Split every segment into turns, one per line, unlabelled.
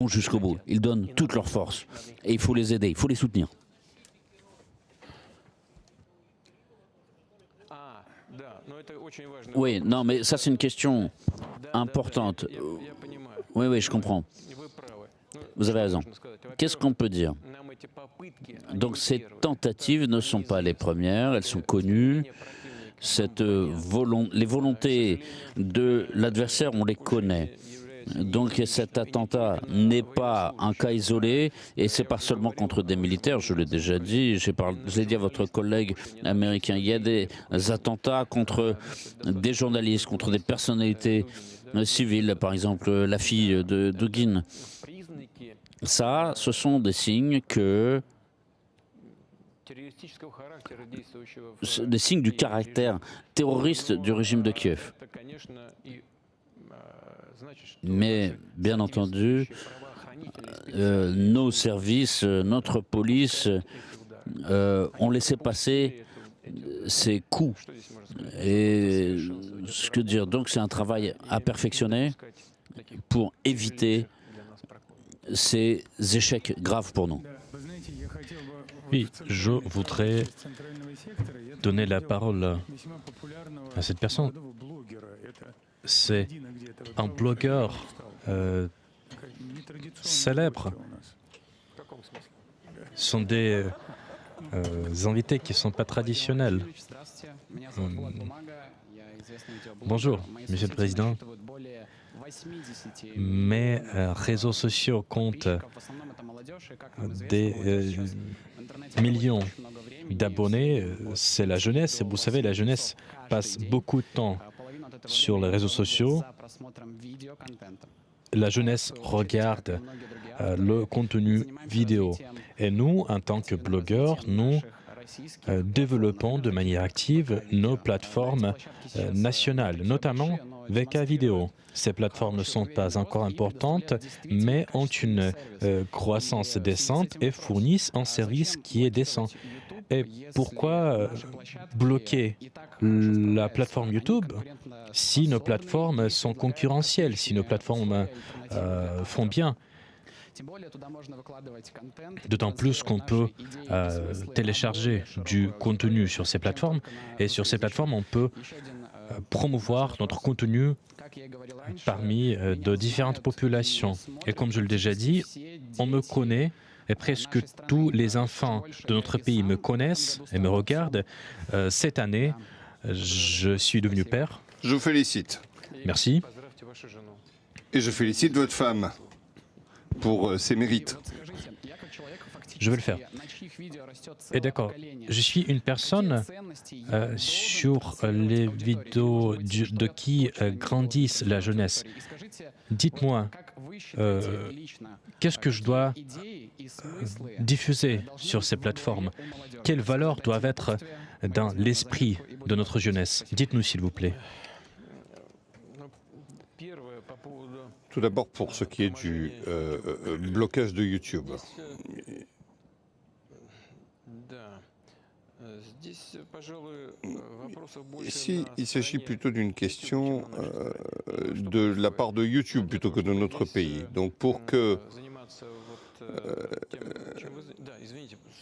vont jusqu'au bout. Ils donnent toutes leurs forces. Et il faut les aider, il faut les soutenir. Oui, non, mais ça c'est une question importante. Oui, oui, je comprends. Vous avez raison. Qu'est-ce qu'on peut dire? Donc ces tentatives ne sont pas les premières, elles sont connues. Les volontés de l'adversaire, on les connaît. Donc cet attentat n'est pas un cas isolé et c'est pas seulement contre des militaires, je l'ai déjà dit, je l'ai dit à votre collègue américain, il y a des attentats contre des journalistes, contre des personnalités civiles, par exemple la fille de Dugin. Ça, ce sont des signes du caractère terroriste du régime de Kiev. Mais, bien entendu, nos services, notre police ont laissé passer ces coups. Et ce que dire, donc c'est un travail à perfectionner pour éviter ces échecs graves pour nous.
Oui, je voudrais donner la parole à cette personne. C'est un blogueur célèbre. Ce sont des invités qui ne sont pas traditionnels. Bonjour, Monsieur le Président. Mes réseaux sociaux comptent des millions d'abonnés. C'est la jeunesse. Et vous savez, la jeunesse passe beaucoup de temps sur les réseaux sociaux. La jeunesse regarde le contenu vidéo. Et nous, en tant que blogueurs, nous développons de manière active nos plateformes nationales, notamment VK Vidéo. Ces plateformes ne sont pas encore importantes, mais ont une croissance décente et fournissent un service qui est décent. Et pourquoi bloquer la plateforme YouTube si nos plateformes sont concurrentielles, si nos plateformes font bien? D'autant plus qu'on peut télécharger du contenu sur ces plateformes, et sur ces plateformes, on peut promouvoir notre contenu parmi de différentes populations. Et comme je l'ai déjà dit, on me connaît, et presque tous les enfants de notre pays me connaissent et me regardent. Cette année, je suis devenu père.
Je vous félicite.
Merci.
Et je félicite votre femme pour ses mérites.
Je vais le faire. Et d'accord, je suis une personne sur les vidéos de qui grandissent la jeunesse. Dites-moi, qu'est-ce que je dois diffuser sur ces plateformes? Quelles valeurs doivent être dans l'esprit de notre jeunesse? Dites-nous, s'il vous plaît.
Tout d'abord, pour ce qui est du blocage de YouTube. Ici, il s'agit plutôt d'une question de la part de YouTube plutôt que de notre pays. Donc, pour que...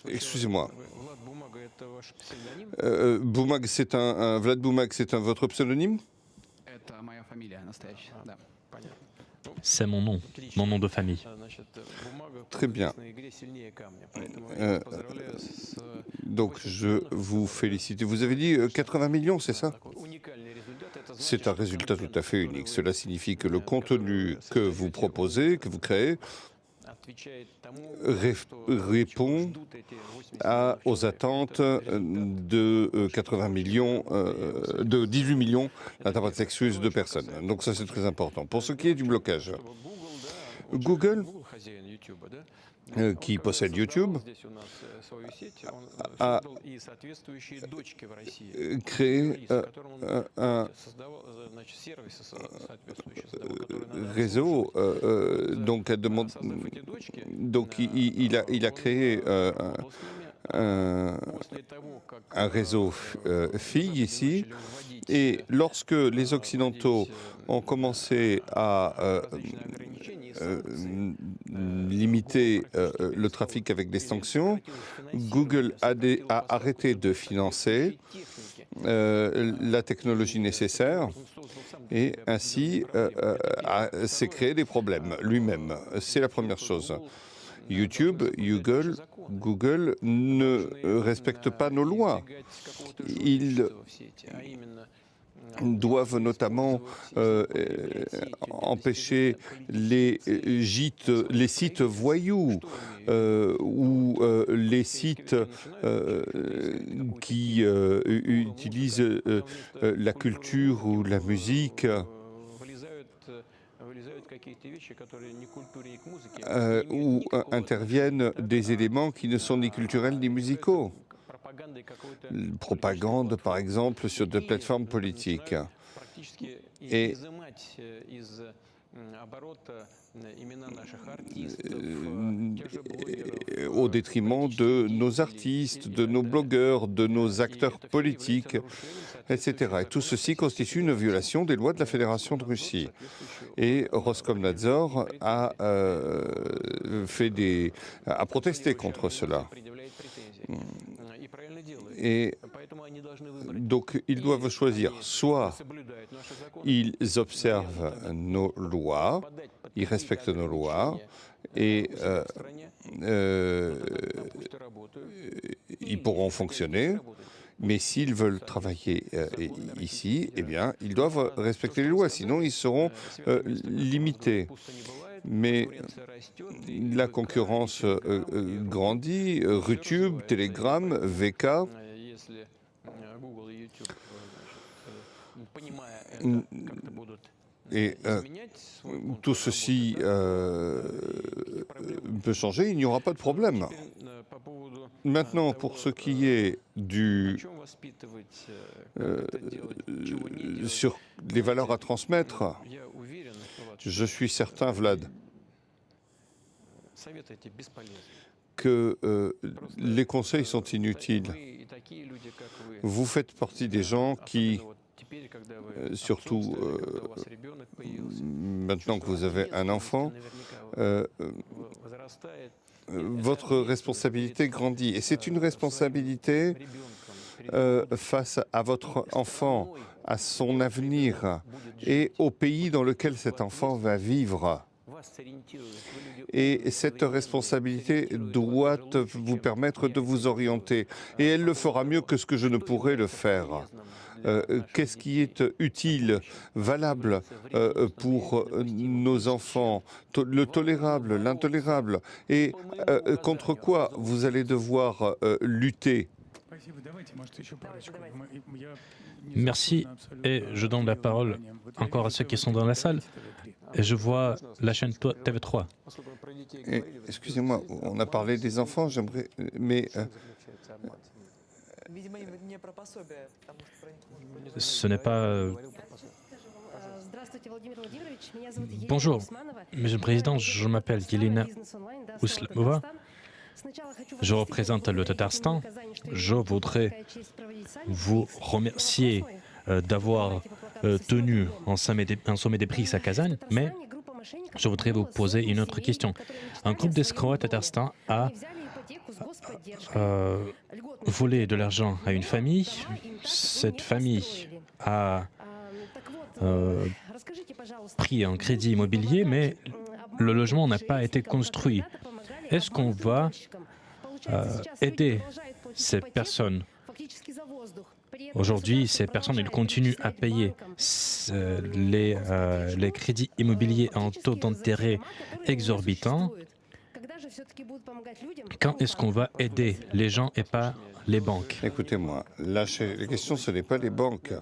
excusez-moi. Boumag, c'est Vlad Boumag, c'est votre pseudonyme?
C'est mon nom de famille.
Très bien. Donc, je vous félicite. Vous avez dit 80 millions, c'est ça? C'est un résultat tout à fait unique. Cela signifie que le contenu que vous proposez, que vous créez, répond aux attentes de 80 millions, de 18 millions d'interprètes de personnes. Donc ça, c'est très important. Pour ce qui est du blocage, Google, qui possède YouTube, a créé un réseau, donc il a créé un réseau filles ici. Et lorsque les Occidentaux ont commencé à limiter le trafic avec des sanctions, Google a arrêté de financer la technologie nécessaire et ainsi s'est créé des problèmes lui-même. C'est la première chose. YouTube, Google ne respectent pas nos lois. Ils doivent notamment empêcher les sites voyous ou les sites qui utilisent la culture ou la musique où interviennent des éléments qui ne sont ni culturels ni musicaux. Propagande, par exemple, sur des plateformes politiques. Et au détriment de nos artistes, de nos blogueurs, de nos acteurs politiques, etc. Et tout ceci constitue une violation des lois de la Fédération de Russie. Et Roskomnadzor a protesté contre cela. Et donc, ils doivent choisir. Soit ils observent nos lois, ils respectent nos lois, et ils pourront fonctionner. Mais s'ils veulent travailler ici, eh bien, ils doivent respecter les lois, sinon ils seront limités. Mais la concurrence grandit, YouTube, Telegram, VK. Et tout ceci peut changer, il n'y aura pas de problème. Maintenant, pour ce qui est sur les valeurs à transmettre, je suis certain, Vlad, que les conseils sont inutiles. Vous faites partie des gens qui, surtout maintenant que vous avez un enfant, votre responsabilité grandit. Et c'est une responsabilité face à votre enfant, à son avenir et au pays dans lequel cet enfant va vivre. Et cette responsabilité doit vous permettre de vous orienter. Et elle le fera mieux que ce que je ne pourrais le faire. Qu'est-ce qui est utile, valable pour nos enfants, le tolérable, l'intolérable, et contre quoi vous allez devoir lutter.
Merci, et je donne la parole encore à ceux qui sont dans la salle. Et je vois la chaîne TV3.
Excusez-moi, on a parlé des enfants, j'aimerais... Mais
ce n'est pas... Bonjour, Monsieur le Président, je m'appelle Yelena Uslamova. Je représente le Tatarstan. Je voudrais vous remercier d'avoir tenu un sommet des BRICS à Kazan, mais je voudrais vous poser une autre question. Un groupe d'escrocs à Tatarstan a volé de l'argent à une famille. Cette famille a pris un crédit immobilier, mais le logement n'a pas été construit. Est-ce qu'on va aider ces personnes? Aujourd'hui, ces personnes, elles continuent à payer les crédits immobiliers à un taux d'intérêt exorbitant. Quand est-ce qu'on va aider les gens et pas les banques?
Écoutez-moi, la question, ce n'est pas les banques.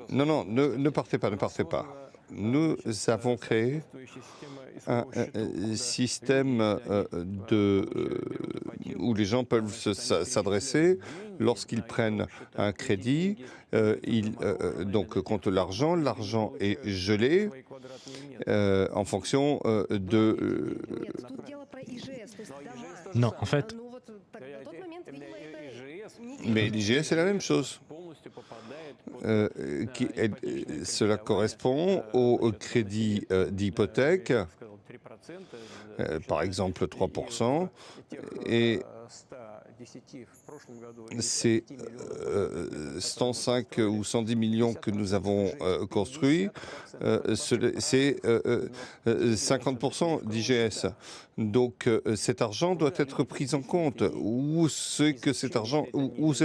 Non, ne partez pas, ne partez pas. Nous avons créé un système où les gens peuvent s'adresser lorsqu'ils prennent un crédit. Donc, contre l'argent est gelé en fonction de...
Non, en fait,
Mais l'IGS, c'est la même chose. Cela correspond au crédit d'hypothèque, par exemple 3%, et c'est 105 ou 110 millions que nous avons construits, c'est 50% d'IGS. Donc cet argent doit être pris en compte. Où c'est que cet argent, où